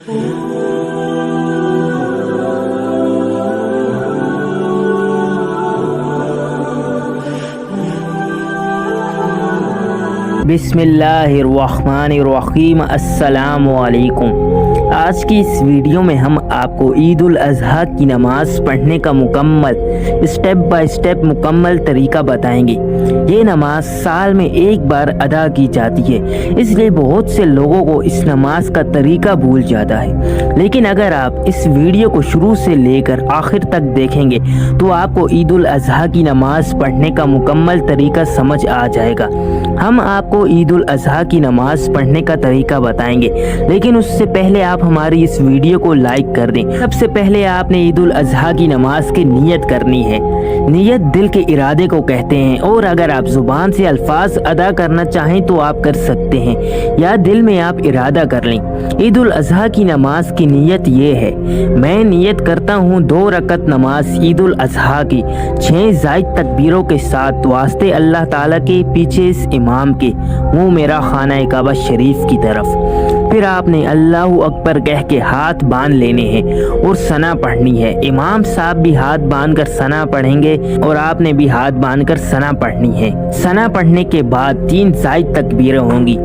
बिस्मिल्लाहिर्रहमानिर्रहीम। अस्सलामु अलैकुम। आज की इस वीडियो में हम आपको ईद उल अज़हा की नमाज़ पढ़ने का स्टेप बाय स्टेप मुकम्मल तरीका बताएंगे। ये नमाज साल में एक बार अदा की जाती है, इसलिए बहुत से लोगों को इस नमाज का तरीका भूल जाता है। लेकिन अगर आप इस वीडियो को शुरू से लेकर आखिर तक देखेंगे तो आपको ईद उल अज़हा की नमाज पढ़ने का मुकम्मल तरीका समझ आ जाएगा। हम आपको ईद उल अज़हा की नमाज पढ़ने का तरीका बताएंगे, लेकिन उससे पहले आप हमारी इस वीडियो को लाइक कर दें। सबसे पहले आपने ईद उल अज़हा की नमाज की नियत करनी है। नियत दिल के इरादे को कहते हैं, और अगर आप जुबान से अल्फाज अदा करना चाहें तो आप कर सकते हैं, या दिल में आप इरादा कर लें। ईद उल अज़हा की नमाज की नियत ये है, मैं नियत करता हूँ 2 रकत नमाज ईद उल अज़हा की 6 ज़ायद तकबीरों के साथ वास्ते अल्लाह ताला के पीछे इस इमाम के मुँह मेरा खाना काबा शरीफ की तरफ। फिर आपने अल्लाहु अकबर कह के हाथ बांध लेने हैं और सना पढ़नी है। इमाम साहब भी हाथ बांध कर सना पढ़ेंगे और आपने भी हाथ बांध कर सना पढ़नी है। सना पढ़ने के बाद 3 ज़ायद तकबीरें होंगी।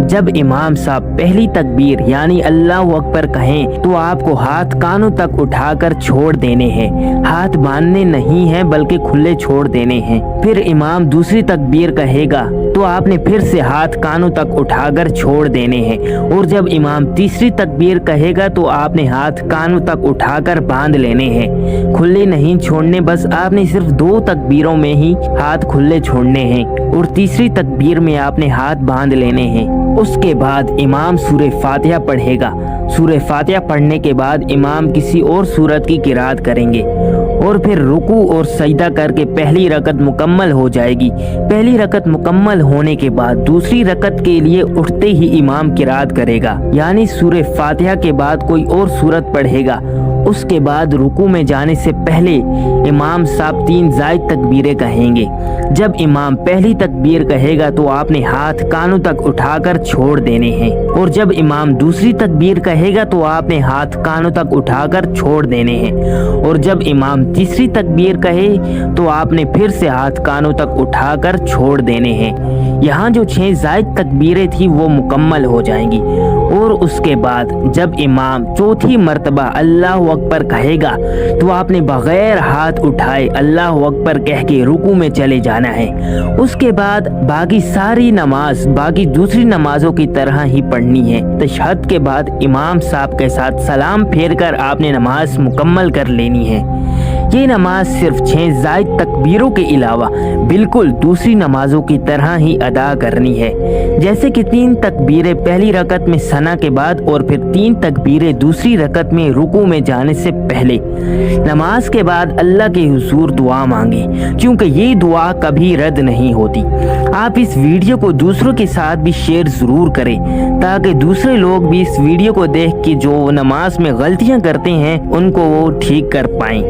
जब इमाम साहब पहली तकबीर यानी अल्लाहु अकबर कहें तो आपको हाथ कानों तक उठाकर छोड़ देने हैं। हाथ बांधने नहीं हैं बल्कि खुले छोड़ देने हैं। फिर इमाम दूसरी तकबीर कहेगा तो आपने फिर से हाथ कानों तक उठाकर छोड़ देने हैं, और जब इमाम तीसरी तकबीर कहेगा तो आपने हाथ कानों तक उठाकर बांध लेने हैं। खुले नहीं छोड़ने, बस आपने सिर्फ 2 तकबीरों में ही हाथ खुले छोड़ने हैं और तीसरी तकबीर में आपने हाथ बांध लेने हैं। उसके बाद इमाम सूरह फातिहा पढ़ेगा। सूरह फातिहा पढ़ने के बाद इमाम किसी और सूरत की किरात करेंगे और फिर रुकू और सजदा करके पहली रकत मुकम्मल हो जाएगी। पहली रकत मुकम्मल होने के बाद दूसरी रकत के लिए उठते ही इमाम किरात करेगा, यानी सूरह फातिहा के बाद कोई और सूरत पढ़ेगा। उसके बाद रुकू में जाने से पहले इमाम साहब 3 ज़ायद तकबीरें कहेंगे। जब इमाम पहली तकबीर कहेगा तो आपने हाथ कानों तक उठाकर छोड़ देने हैं, और जब इमाम दूसरी तकबीर कहेगा तो आपने हाथ कानों तक उठाकर छोड़ देने हैं, और जब इमाम तीसरी तकबीर कहे तो आपने फिर से हाथ कानों तक उठाकर छोड़ देने हैं। यहाँ जो 6 ज़ायद तकबीरें थी वो मुकम्मल हो जाएंगी। और उसके बाद जब इमाम चौथी मर्तबा अल्लाहु अकबर कहेगा तो आपने बगैर हाथ उठाए अल्लाहु अकबर कह के रुकू में चले जाना है। उसके बाद बाकी सारी नमाज बाकी दूसरी नमाजों की तरह ही पढ़नी है। तशहद के बाद इमाम साहब के साथ सलाम फेर कर आपने नमाज मुकम्मल कर लेनी है। ये नमाज सिर्फ 6 ज़ायद तकबीरों के अलावा बिल्कुल दूसरी नमाजों की तरह ही अदा करनी है, जैसे कि 3 तकबीरें पहली रकत में सना के बाद और फिर 3 तकबीरें दूसरी रकत में रुकू में जाने से पहले। नमाज के बाद अल्लाह के हुजूर दुआ मांगे, क्योंकि ये दुआ कभी रद्द नहीं होती। आप इस वीडियो को दूसरों के साथ भी शेयर ज़रूर करें, ताकि दूसरे लोग भी इस वीडियो को देख के जो नमाज में गलतियाँ करते हैं उनको वो ठीक कर पाएं।